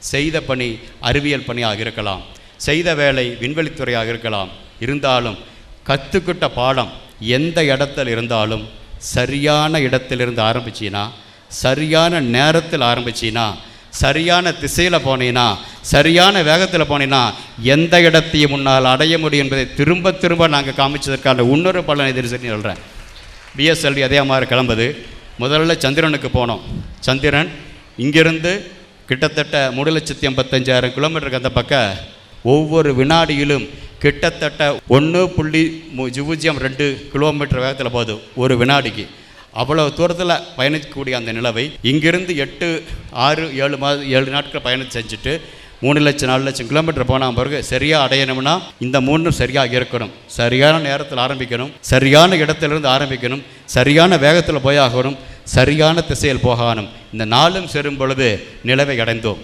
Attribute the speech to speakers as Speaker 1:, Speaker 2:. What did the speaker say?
Speaker 1: செய்த பணி அறிவியல் பணியாக இருக்கலாம், செய்த வேலை விண்வெளித்துறையாக இருக்கலாம். இருந்தாலும் கற்றுக்கிட்ட பாடம் எந்த இடத்துல இருந்தாலும் சரியான இடத்திலிருந்து ஆரம்பிச்சின்னா, சரியான நேரத்தில் ஆரம்பிச்சின்னா, சரியான திசையில் போனீங்கன்னா, சரியான வேகத்தில் போனீங்கன்னா எந்த இடத்தையும் முன்னால் அடைய முடியும் என்பதை திரும்ப திரும்ப நாங்கள் காமிச்சதற்கான இன்னொரு பலன் எதிர் சொல்லி சொல்கிறேன். பிஎஸ்எல்வி அதே மாதிரி கிளம்புது. முதல்ல சந்திரனுக்கு போனோம். சந்திரன் இங்கிருந்து கிட்டத்தட்ட 3,85,000 கிலோமீட்டருக்கு அந்த பக்கம் ஒவ்வொரு வினாடியிலும் கிட்டத்தட்ட 1.02 கிலோமீட்டர் வேகத்தில் போகுது ஒரு வினாடிக்கு. அவ்வளோ தூரத்தில் பயணிக்கக்கூடிய அந்த நிலவை இங்கிருந்து 8, 6, 7 நாட்கள் பயணம் செஞ்சுட்டு 3 லட்சம் 4 லட்சம் கிலோமீட்டர் போனால் பிறகு சரியாக அடையணும்னா இந்த 3 சரியாக இருக்கணும். சரியான நேரத்தில் ஆரம்பிக்கணும், சரியான இடத்திலிருந்து ஆரம்பிக்கணும், சரியான வேகத்தில் போய் ஆகணும், சரியான திசையில் போகணும். இந்த 4ம் சேரும் பொழுது நிலவை அடைந்தோம்.